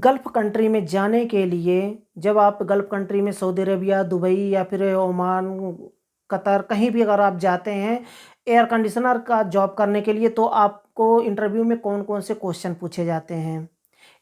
Gulf country में जाने के लिए जब आप गल्फ़ कंट्री में सऊदी अरेबिया, दुबई या फिर ओमान, कतर कहीं भी अगर आप जाते हैं एयर कंडीशनर का जॉब करने के लिए तो आपको इंटरव्यू में कौन-कौन से क्वेश्चन पूछे जाते हैं।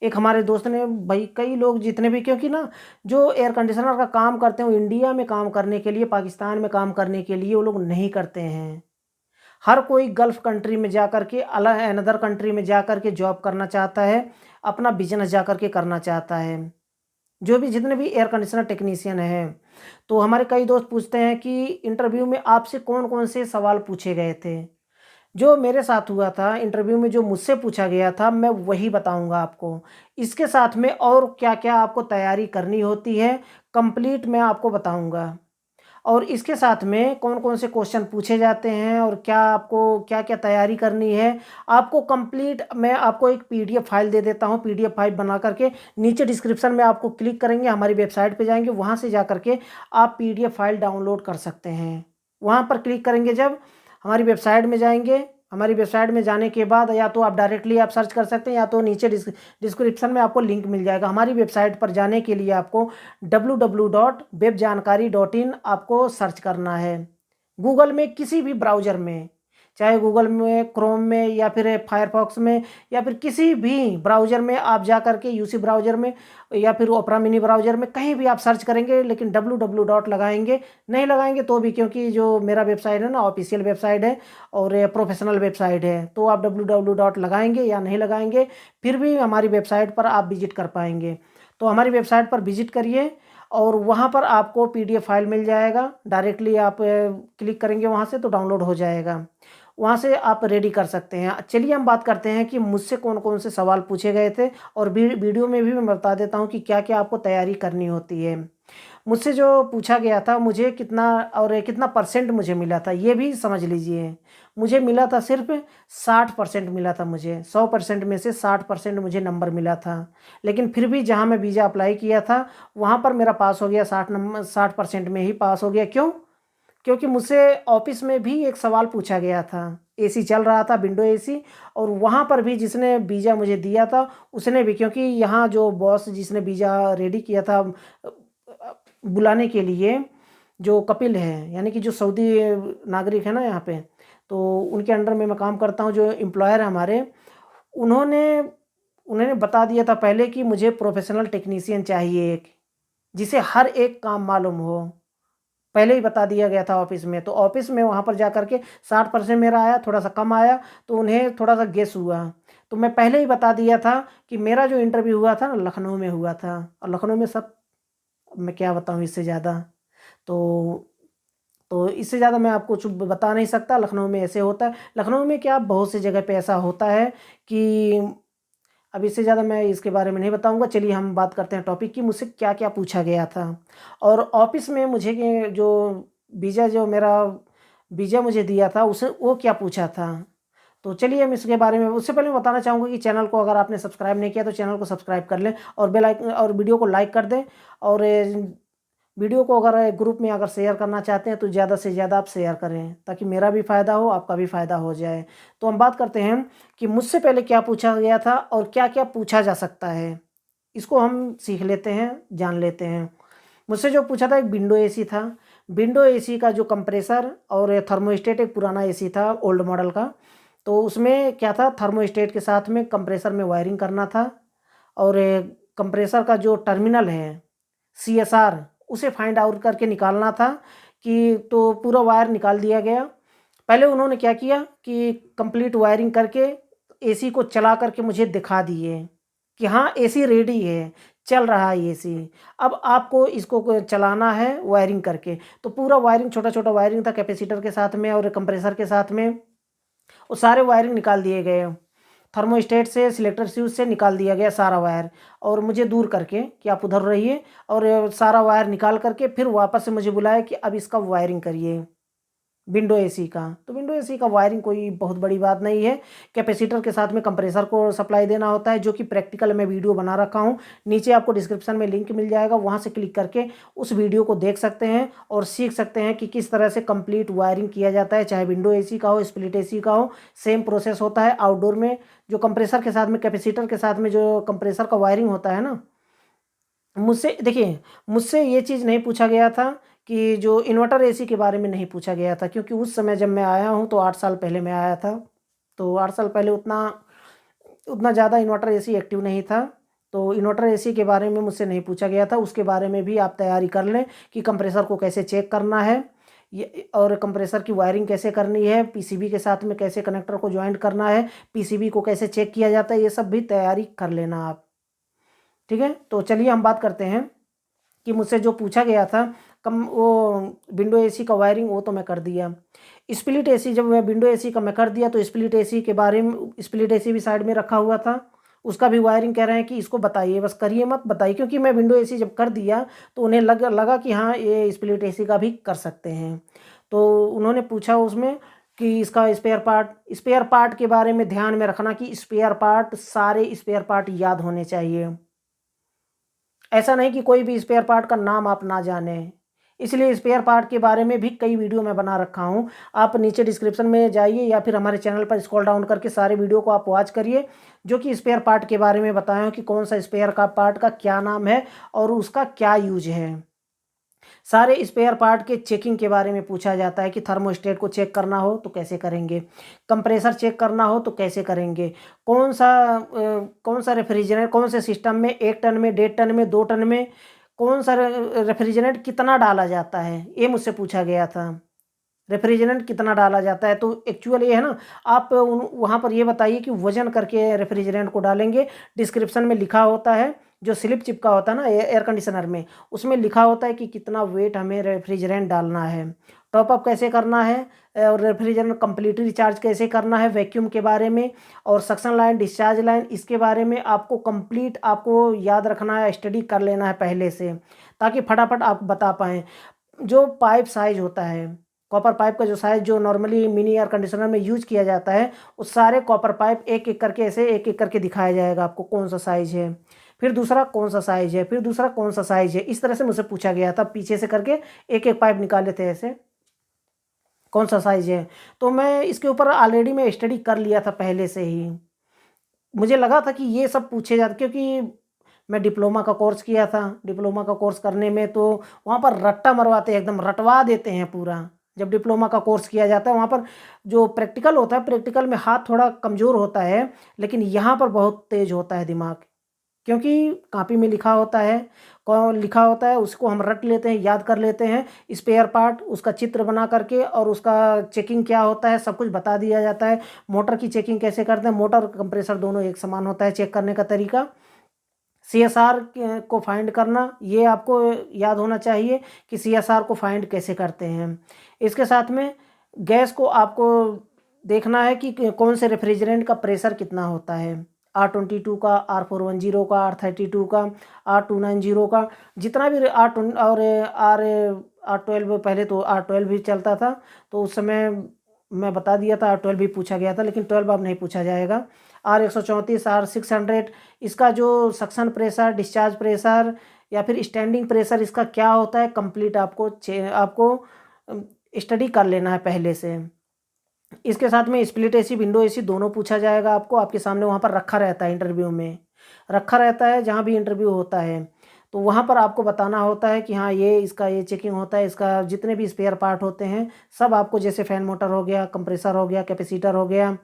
एक हमारे दोस्त ने भाई कई लोग जितने भी क्योंकि ना जो एयर कंडीशनर का काम करते हैं वो इंडिया में काम करने के लिए, पाकिस्तान में काम करने के लिए वो लोग नहीं करते हैं। हर कोई गल्फ़ कंट्री में जाकर के अनदर कंट्री में जाकर के जॉब करना चाहता है, अपना बिज़नेस जाकर के करना चाहता है। जो भी जितने भी एयर कंडीशनर टेक्नीशियन हैं, तो हमारे कई दोस्त पूछते हैं कि इंटरव्यू में आपसे कौन-कौन से सवाल पूछे गए थे? जो मेरे साथ हुआ था इंटरव्यू में जो मुझसे पूछा गया था, मैं वही बताऊँगा आपको। इसके साथ में और क्या-क्या आपको तैयारी करनी होती है, कंप्लीट मैं आपको बताऊँगा। और इसके साथ में कौन-कौन से क्वेश्चन पूछे जाते हैं और क्या आपको क्या-क्या तैयारी करनी है, आपको कंप्लीट मैं आपको एक पीडीएफ फाइल दे देता हूँ, पीडीएफ फाइल बना कर के नीचे डिस्क्रिप्शन में आपको क्लिक करेंगे, हमारी वेबसाइट पे जाएँगे, वहाँ से जाकर के आप पीडीएफ फाइल डाउनलोड कर सकते हैं। वहाँ पर क्लिक करेंगे जब, हमारी वेबसाइट में जाएँगे, हमारी वेबसाइट में जाने के बाद या तो आप डायरेक्टली आप सर्च कर सकते हैं या तो नीचे डिस्क्रिप्शन में आपको लिंक मिल जाएगा। हमारी वेबसाइट पर जाने के लिए आपको www.webjankari.in आपको सर्च करना है। गूगल में किसी भी ब्राउज़र में, चाहे गूगल में, क्रोम में या फिर फायरफॉक्स में या फिर किसी भी ब्राउज़र में आप जा कर के यूसी ब्राउज़र में या फिर ओपेरा मिनी ब्राउज़र में कहीं भी आप सर्च करेंगे लेकिन www डॉट लगाएँगे, नहीं लगाएँगे तो भी क्योंकि जो मेरा वेबसाइट है ना ऑफ़िशियल वेबसाइट है और प्रोफ़ेशनल वेबसाइट है, तो आप www डॉट लगाएँगे या नहीं लगाएँगे, फिर भी हमारी वेबसाइट पर आप विज़िट कर पाएँगे। तो हमारी वेबसाइट पर विज़िट करिए और वहाँ पर आपको पीडीएफ फाइल मिल जाएगा। डायरेक्टली आप क्लिक करेंगे वहाँ से तो डाउनलोड हो जाएगा। वहाँ से आप रेडी कर सकते हैं। चलिए हम बात करते हैं कि मुझसे कौन-कौन से सवाल पूछे गए थे और वीडियो में भी मैं बता देता हूँ कि क्या-क्या आपको तैयारी करनी होती है। मुझसे जो पूछा गया था मुझे कितना और कितना परसेंट मुझे मिला था, ये भी समझ लीजिए। मुझे मिला था सिर्फ़ 60% मिला था मुझे, 100% में से 60% मुझे नंबर मिला था। लेकिन फिर भी जहाँ मैं वीज़ा अप्लाई किया था, वहाँ पर मेरा पास हो गया 60% में ही पास हो गया। क्यों? क्योंकि मुझसे ऑफ़िस में भी एक सवाल पूछा गया था। एसी चल रहा था, विंडो एसी और वहाँ पर भी जिसने वीज़ा मुझे दिया था, उसने भी क्योंकि यहाँ जो बॉस जिसने वीज़ा रेडी किया था बुलाने के लिए, जो कपिल है, यानी कि जो सऊदी नागरिक है ना यहाँ पे, तो उनके अंडर में मैं काम करता हूँ, जो एम्प्लॉयर है हमारे, उन्होंने उन्होंने बता दिया था पहले कि मुझे प्रोफ़ेशनल टेक्नीशियन चाहिए एक, जिसे हर एक काम मालूम हो। पहले ही बता दिया गया था ऑफ़िस में, तो ऑफ़िस में वहाँ पर जाकर के 60% मेरा आया, थोड़ा-सा कम आया, तो उन्हें थोड़ा-सा गेस हुआ। तो मैं पहले ही बता दिया था कि मेरा जो इंटरव्यू हुआ था ना लखनऊ में हुआ था और लखनऊ में सब मैं क्या बताऊँ इससे ज़्यादा। तो इससे ज़्यादा मैं आपको कुछ बता नहीं सकता, लखनऊ में ऐसे होता है। लखनऊ में क्या बहुत सी जगह पे ऐसा होता है कि अब इससे ज़्यादा मैं इसके बारे में नहीं बताऊँगा। चलिए हम बात करते हैं टॉपिक की मुझसे क्या-क्या पूछा गया था। और ऑफ़िस में मुझे के जो मेरा वीज़ा मुझे दिया था उसे वो क्या पूछा था। तो चलिए हम इसके बारे में उससे पहले मैं बताना चाहूँगा कि चैनल को अगर आपने सब्सक्राइब नहीं किया तो चैनल को सब्सक्राइब कर लें और और वीडियो को लाइक कर दें और वीडियो को अगर ग्रुप में अगर शेयर करना चाहते हैं तो ज़्यादा से ज़्यादा आप शेयर करें ताकि मेरा भी फ़ायदा हो, आपका भी फ़ायदा हो जाए। तो हम बात करते हैं कि मुझसे पहले क्या पूछा गया था और क्या-क्या पूछा जा सकता है। इसको हम सीख लेते हैं, जान लेते हैं। मुझसे जो पूछा था एक विंडो एसी था। विंडो एसी का जो कंप्रेसर और थर्मोस्टेट एक पुराना एसी था ओल्ड मॉडल का। तो उसमें क्या था थर्मोस्टेट के साथ में कंप्रेसर में वायरिंग करना था और कंप्रेसर का जो टर्मिनल है सीएसआर उसे फाइंड आउट करके निकालना था कि तो पूरा वायर निकाल दिया गया। पहले उन्होंने क्या किया कि कंप्लीट वायरिंग करके एसी को चला करके मुझे दिखा दिए कि हाँ, एसी रेडी है, चल रहा है एसी। अब आपको इसको चलाना है वायरिंग करके। तो पूरा वायरिंग छोटा-छोटा वायरिंग था कैपेसिटर के साथ में और कंप्रेसर के साथ में, वो सारे वायरिंग निकाल दिए गए। थर्मोस्टेट से सिलेक्टर फ्यूज़ से निकाल दिया गया सारा वायर और मुझे दूर करके कि आप उधर रहिए और सारा वायर निकाल करके फिर वापस से मुझे बुलाया कि अब इसका वायरिंग करिए। विंडो एसी का। तो विंडो एसी का वायरिंग कोई बहुत बड़ी बात नहीं है। कैपेसिटर के साथ में कंप्रेसर को सप्लाई देना होता है, जो कि प्रैक्टिकल में वीडियो बना रखा हूँ। नीचे आपको डिस्क्रिप्शन में लिंक मिल जाएगा, वहाँ से क्लिक करके उस वीडियो को देख सकते हैं और सीख सकते हैं कि किस तरह से कंप्लीट वायरिंग किया जाता है। चाहे विंडो एसी का हो, स्प्लिट एसी का हो, सेम प्रोसेस होता है। आउटडोर में जो कंप्रेसर के साथ में, कैपेसिटर के साथ में जो कंप्रेसर का वायरिंग होता है ना, मुझसे देखिए, मुझसे ये चीज़ नहीं पूछा गया था कि जो इन्वर्टर एसी के बारे में नहीं पूछा गया था, क्योंकि उस समय जब मैं आया हूँ तो 8 साल पहले मैं आया था। तो 8 साल पहले उतना उतना ज़्यादा इन्वर्टर एसी एक्टिव नहीं था। तो इन्वर्टर एसी के बारे में मुझसे नहीं पूछा गया था। उसके बारे में भी आप तैयारी कर लें कि कंप्रेसर को कैसे चेक करना है, ये और कंप्रेसर की वायरिंग कैसे करनी है, पीसीबी के साथ में कैसे कनेक्टर को जॉइंट करना है, पीसीबी को कैसे चेक किया जाता है, ये सब भी तैयारी कर लेना आप। ठीक है, तो चलिए हम बात करते हैं कि मुझसे जो पूछा गया था कम वो विंडो एसी का वायरिंग, वो तो मैं कर दिया। स्प्लिट एसी, जब मैं विंडो एसी का मैं कर दिया तो स्प्लिट एसी के बारे में, स्प्लिट एसी भी साइड में रखा हुआ था, उसका भी वायरिंग कह रहे हैं कि इसको बताइए, बस करिए मत बताइए, क्योंकि मैं विंडो एसी जब कर दिया तो उन्हें लगा कि हाँ ये स्प्लिट एसी का भी कर सकते हैं। तो उन्होंने पूछा उसमें कि इसका स्पेयर पार्ट के बारे में ध्यान में रखना कि स्पेयर पार्ट, सारे स्पेयर पार्ट याद होने चाहिए। ऐसा नहीं कि कोई भी स्पेयर पार्ट का नाम आप ना जाने। इसलिए स्पेयर पार्ट के बारे में भी कई वीडियो मैं बना रखा हूँ। आप नीचे डिस्क्रिप्शन में जाइए या फिर हमारे चैनल पर स्क्रॉल डाउन करके सारे वीडियो को आप वॉच करिए, जो कि स्पेयर पार्ट के बारे में बताया हूँ कि कौन सा स्पेयर का पार्ट का क्या नाम है और उसका क्या यूज है। सारे स्पेयर पार्ट के चेकिंग के बारे में पूछा जाता है कि थर्मोस्टेट को चेक करना हो तो कैसे करेंगे, कंप्रेसर चेक करना हो तो कैसे करेंगे, कौन सा रेफ्रिजरेंट, कौन से सिस्टम में 1 टन में, 1.5 टन में, 2 टन में कौन सा रेफ्रिजरेंट कितना डाला जाता है, ये मुझसे पूछा गया था। रेफ्रिजरेंट कितना डाला जाता है, तो एक्चुअल ये है ना, आप वहाँ पर ये बताइए कि वजन करके रेफ्रिजरेंट को डालेंगे। डिस्क्रिप्शन में लिखा होता है, जो स्लिप चिपका होता है ना एयर कंडीशनर में, उसमें लिखा होता है कि कितना वेट हमें रेफ्रिजरेंट डालना है, टॉप अप कैसे करना है, और रेफ्रिजरेंट कंप्लीटली रिचार्ज कैसे करना है, वैक्यूम के बारे में और सक्शन लाइन, डिस्चार्ज लाइन, इसके बारे में आपको कंप्लीट आपको याद रखना है, स्टडी कर लेना है पहले से, ताकि फटाफट आप बता पाएँ। जो पाइप साइज होता है, कॉपर पाइप का जो साइज जो नॉर्मली मिनी एयर कंडीशनर में यूज किया जाता है, उस सारे कॉपर पाइप एक एक करके, ऐसे एक एक करके दिखाया जाएगा आपको कौन सा साइज है, फिर दूसरा कौन सा साइज है, फिर दूसरा कौन सा साइज है। इस तरह से मुझसे पूछा गया था, पीछे से करके एक एक पाइप निकाले थे ऐसे, कौन सा साइज है। तो मैं इसके ऊपर ऑलरेडी मैं स्टडी कर लिया था पहले से ही। मुझे लगा था कि ये सब पूछे जाते, क्योंकि मैं डिप्लोमा का कोर्स किया था। डिप्लोमा का कोर्स करने में तो वहाँ पर रट्टा मरवाते हैं, एकदम रटवा देते हैं पूरा। जब डिप्लोमा का कोर्स किया जाता है वहाँ पर जो प्रैक्टिकल होता है, प्रैक्टिकल में हाथ थोड़ा कमज़ोर होता है, लेकिन यहाँ पर बहुत तेज होता है दिमाग, क्योंकि कॉपी में लिखा होता है, कौन लिखा होता है उसको हम रट लेते हैं, याद कर लेते हैं। स्पेयर पार्ट उसका चित्र बना करके और उसका चेकिंग क्या होता है सब कुछ बता दिया जाता है। मोटर की चेकिंग कैसे करते हैं, मोटर और कंप्रेसर दोनों एक समान होता है चेक करने का तरीका। सीएसआर को फाइंड करना, ये आपको याद होना चाहिए कि सीएसआर को फाइंड कैसे करते हैं। इसके साथ में गैस को आपको देखना है कि कौन से रेफ्रिजरेंट का प्रेशर कितना होता है, R22 का, R410 का, R32 का, R290 का, जितना भी और R12, पहले तो R12 भी चलता था, तो उस समय मैं बता दिया था, R12 भी पूछा गया था, लेकिन 12 अब नहीं पूछा जाएगा। R134, R600, इसका जो सक्शन प्रेशर, डिस्चार्ज प्रेशर या फिर स्टैंडिंग प्रेशर इसका क्या होता है, कंप्लीट आपको स्टडी कर लेना है पहले से। इसके साथ में स्प्लिट एसी, विंडो एसी दोनों पूछा जाएगा आपको, आपके सामने वहाँ पर रखा रहता है, इंटरव्यू में रखा रहता है, जहाँ भी इंटरव्यू होता है तो वहाँ पर आपको बताना होता है कि हाँ ये इसका ये चेकिंग होता है, इसका जितने भी स्पेयर पार्ट होते हैं सब आपको, जैसे फ़ैन मोटर हो गया, कंप्रेसर हो गया, कैपेसिटर हो गया,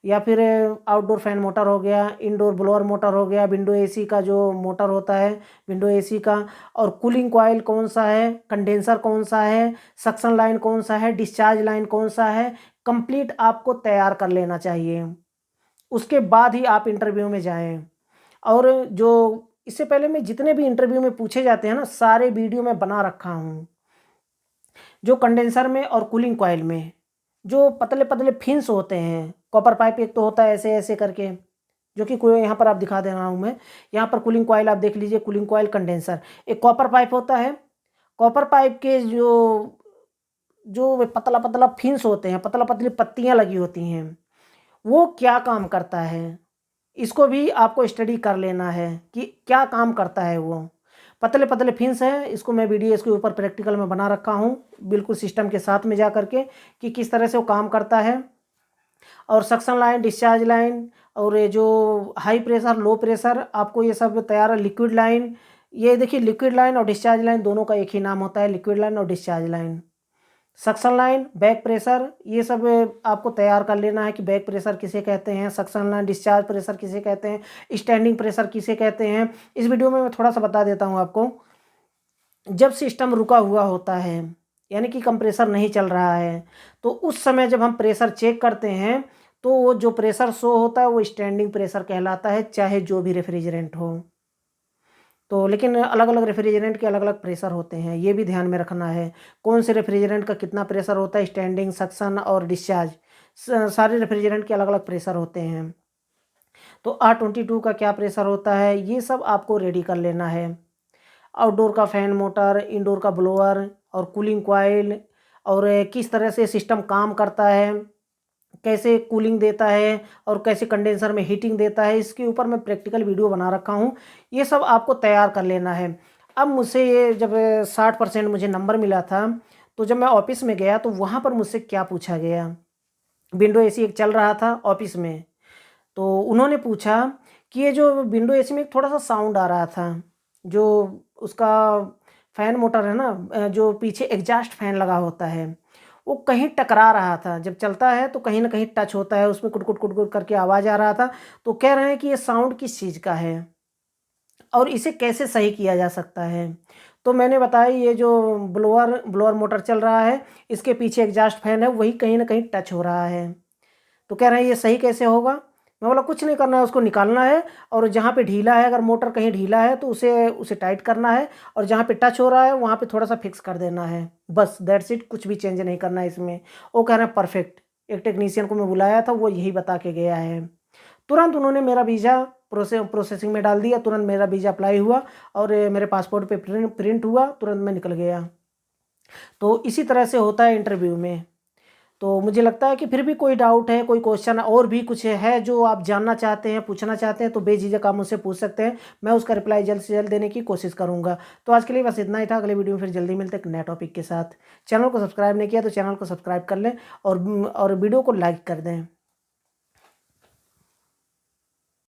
या फिर आउटडोर फैन मोटर हो गया, इंडोर ब्लोअर मोटर हो गया, विंडो एसी का जो मोटर होता है विंडो एसी का, और कूलिंग कॉइल कौन सा है, कंडेंसर कौन सा है, सक्शन लाइन कौन सा है, डिस्चार्ज लाइन कौन सा है, कंप्लीट आपको तैयार कर लेना चाहिए। उसके बाद ही आप इंटरव्यू में जाएं। और जो इससे पहले मैं जितने भी इंटरव्यू में पूछे जाते हैं ना, सारे वीडियो में बना रखा हूँ। जो कंडेंसर में और कूलिंग कॉइल में जो पतले पतले फिन्स होते हैं, कॉपर पाइप एक तो होता है ऐसे ऐसे करके, जो कि कोई यहाँ पर आप दिखा दे रहा हूँ मैं, यहाँ पर कूलिंग कॉइल आप देख लीजिए, कूलिंग कॉइल, कंडेंसर, एक कॉपर पाइप होता है। कॉपर पाइप के जो जो पतला पतला फिन्स होते हैं, पतला पतली पत्तियाँ लगी होती हैं, वो क्या काम करता है, इसको भी आपको स्टडी कर लेना है कि क्या काम करता है वो। पतले पतले फिन्स हैं, इसको मैं वीडियो इसके ऊपर प्रैक्टिकल में बना रखा हूँ, बिल्कुल सिस्टम के साथ में जा करके कि किस तरह से वो काम करता है। और सक्शन लाइन, डिस्चार्ज लाइन, और ये जो हाई प्रेशर, लो प्रेशर, आपको ये सब तैयार है। लिक्विड लाइन, ये देखिए लिक्विड लाइन और डिस्चार्ज लाइन दोनों का एक ही नाम होता है, लिक्विड लाइन और discharge line. Suction line, back pressure, ये सब आपको तैयार कर लेना है कि बैक प्रेशर किसे कहते हैं, सक्शन लाइन, डिस्चार्ज प्रेशर किसे कहते हैं, स्टैंडिंग प्रेशर किसे कहते हैं। इस वीडियो में मैं थोड़ा सा बता देता हूँ आपको। जब सिस्टम रुका हुआ होता है, यानी कि कंप्रेसर नहीं चल रहा है, तो उस समय जब हम प्रेशर चेक करते हैं तो वो जो प्रेशर शो होता है वो स्टैंडिंग प्रेशर कहलाता है, चाहे जो भी रेफ्रिजरेंट हो। तो लेकिन अलग अलग रेफ्रिजरेंट के अलग अलग प्रेशर होते हैं, ये भी ध्यान में रखना है कौन से रेफ्रिजरेंट का कितना प्रेशर होता है, स्टैंडिंग, सक्शन और डिस्चार्ज, सारे रेफ्रिजरेंट के अलग अलग प्रेशर होते हैं। तो R22 का क्या प्रेशर होता है, ये सब आपको रेडी कर लेना है। आउटडोर का फ़ैन मोटर, इंडोर का ब्लोअर और कूलिंग कॉइल, और किस तरह से सिस्टम काम करता है, कैसे कूलिंग देता है और कैसे कंडेंसर में हीटिंग देता है, इसके ऊपर मैं प्रैक्टिकल वीडियो बना रखा हूँ। ये सब आपको तैयार कर लेना है। अब मुझसे ये जब 60% मुझे नंबर मिला था, तो जब मैं ऑफिस में गया तो वहाँ पर मुझसे क्या पूछा गया, विंडो एसी एक चल रहा था ऑफिस में, तो उन्होंने पूछा कि ये जो विंडो एसी में थोड़ा सा साउंड आ रहा था, जो उसका फ़ैन मोटर है ना, जो पीछे एग्जॉस्ट फ़ैन लगा होता है, वो कहीं टकरा रहा था। जब चलता है तो कहीं ना कहीं टच होता है, उसमें कुट कुट कुट कुट करके आवाज़ आ रहा था। तो कह रहे हैं कि ये साउंड किस चीज़ का है और इसे कैसे सही किया जा सकता है। तो मैंने बताया ये जो ब्लोअर ब्लोअर मोटर चल रहा है, इसके पीछे एग्जॉस्ट फ़ैन है, वही कहीं ना कहीं टच हो रहा है। तो कह रहे हैं ये सही कैसे होगा। मैं बोला कुछ नहीं करना है, उसको निकालना है और जहाँ पे ढीला है, अगर मोटर कहीं ढीला है तो उसे उसे टाइट करना है, और जहाँ पे टच हो रहा है वहाँ पे थोड़ा सा फिक्स कर देना है, बस दैट्स इट, कुछ भी चेंज नहीं करना है इसमें। वो कह रहे हैं परफेक्ट। एक टेक्नीशियन को मैं बुलाया था, वो यही बता के गया है। तुरंत उन्होंने मेरा वीज़ा प्रोसेसिंग में डाल दिया, तुरंत मेरा वीज़ा अप्लाई हुआ और मेरे पासपोर्ट पे प्रिंट हुआ, तुरंत मैं निकल गया। तो इसी तरह से होता है इंटरव्यू में। तो मुझे लगता है कि फिर भी कोई डाउट है, कोई क्वेश्चन और भी कुछ है जो आप जानना चाहते हैं, पूछना चाहते हैं, तो बेझिझक आप मुझसे पूछ सकते हैं। मैं उसका रिप्लाई जल्द से जल्द देने की कोशिश करूंगा। तो आज के लिए बस इतना ही था। अगले वीडियो में फिर जल्दी मिलते हैं एक नए टॉपिक के साथ। चैनल को सब्सक्राइब नहीं किया तो चैनल को सब्सक्राइब कर लें और वीडियो को लाइक कर दें।